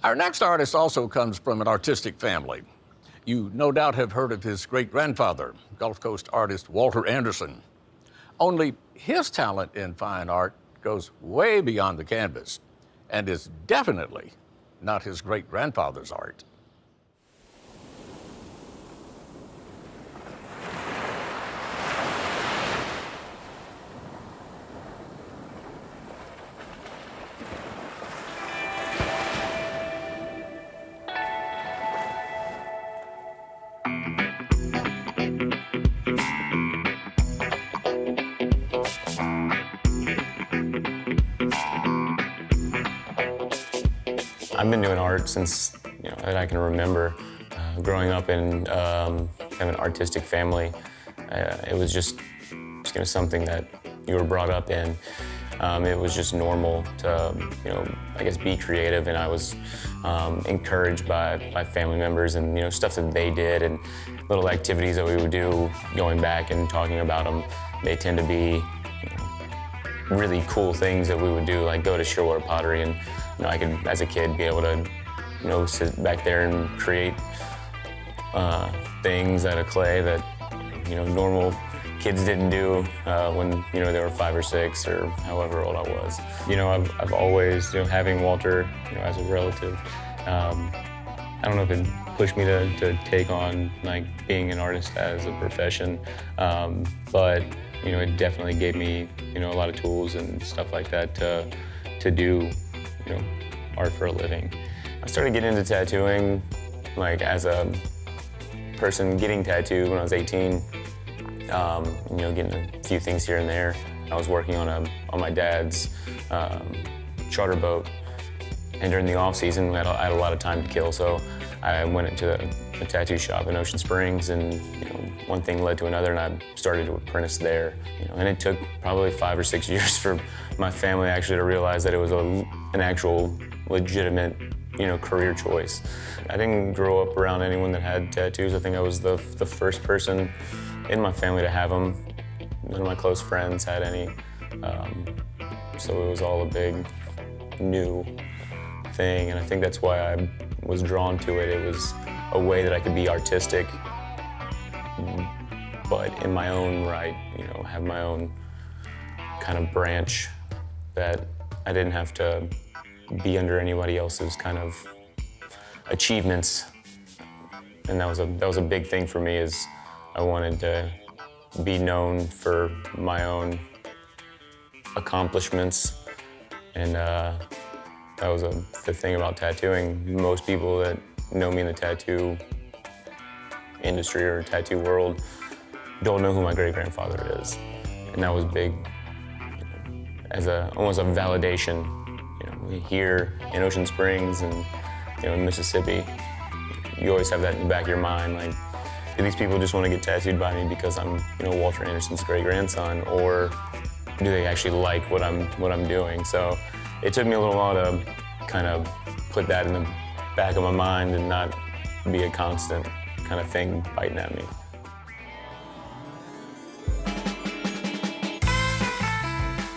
Our next artist also comes from an artistic family. You no doubt have heard of his great-grandfather, Gulf Coast artist Walter Anderson. Only his talent in fine art goes way beyond the canvas and is definitely not his great-grandfather's art. I've been doing art since that I can remember. Growing up in kind of an artistic family, it was just something that you were brought up in. It was just normal to I guess be creative, and I was encouraged by family members and stuff that they did and little activities that we would do. Going back and talking about them, they tend to be really cool things that we would do, like go to Shearwater Pottery, and I could, as a kid, be able to sit back there and create things out of clay that normal kids didn't do when they were 5 or 6 or however old I was. I've always having Walter as a relative. I don't know if it pushed me to take on being an artist as a profession, but it definitely gave me a lot of tools and stuff like that to do art for a living. I started getting into tattooing as a person getting tattooed when I was 18. Getting a few things here and there. I was working on my dad's charter boat, and during the off season, I had a lot of time to kill, so I went into a tattoo shop in Ocean Springs, and one thing led to another, and I started to apprentice there. And it took probably 5 or 6 years for my family actually to realize that it was an actual legitimate career choice. I didn't grow up around anyone that had tattoos. I think I was the first person in my family to have them. None of my close friends had any, so it was all a big new thing, and I think that's why I was drawn to it. It was a way that I could be artistic, but in my own right, have my own kind of branch, that I didn't have to be under anybody else's kind of achievements. And that was a big thing for me, is I wanted to be known for my own accomplishments. And that was the thing about tattooing. Most people that know me in the tattoo industry or tattoo world don't know who my great-grandfather is. And that was big, as almost a validation. Here in Ocean Springs and in Mississippi, you always have that in the back of your mind, do these people just want to get tattooed by me because I'm Walter Anderson's great-grandson, or do they actually like what I'm doing? So it took me a little while to kind of put that in the back of my mind and not be a constant kind of thing biting at me.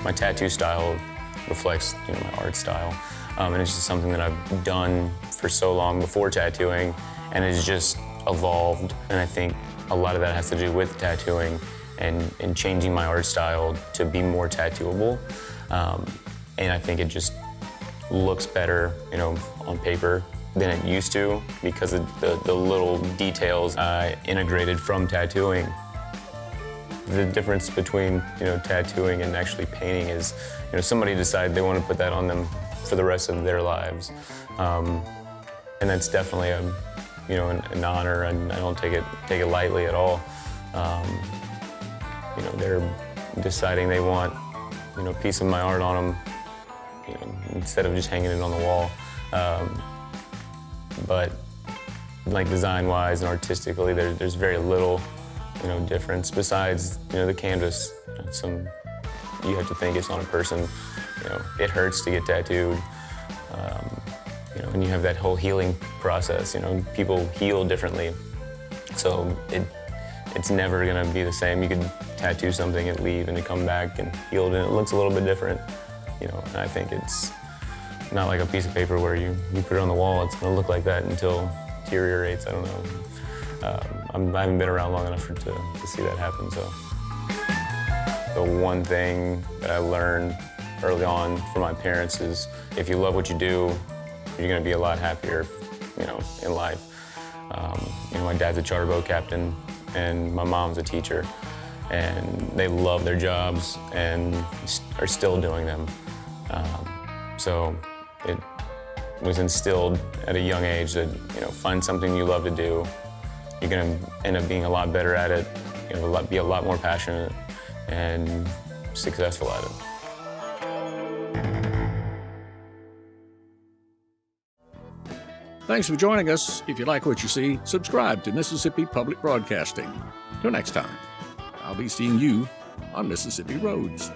My tattoo style reflects my art style, and it's just something that I've done for so long before tattooing, and it's just evolved. And I think a lot of that has to do with tattooing and changing my art style to be more tattooable. And I think it just looks better, on paper than it used to, because of the little details I integrated from tattooing. The difference between tattooing and actually painting is somebody decided they want to put that on them for the rest of their lives, and that's definitely an honor, and I don't take it lightly at all. They're deciding they want a piece of my art on them, instead of just hanging it on the wall. But design-wise and artistically, there's very little difference besides the canvas. You have to think it's on a person. It hurts to get tattooed. And you have that whole healing process. People heal differently, so it's never gonna be the same. You could tattoo something and leave, and it come back and healed, and it looks a little bit different. And I think it's not like a piece of paper where you put it on the wall, it's gonna look like that until it deteriorates. I don't know. I haven't been around long enough to see that happen, so. The one thing that I learned early on from my parents is if you love what you do, you're gonna be a lot happier, in life. My dad's a charter boat captain and my mom's a teacher, and they love their jobs and are still doing them. So it was instilled at a young age that, find something you love to do. You're gonna end up being a lot better at it, be a lot more passionate and successful at it. Thanks for joining us. If you like what you see, subscribe to Mississippi Public Broadcasting. Till next time, I'll be seeing you on Mississippi Roads.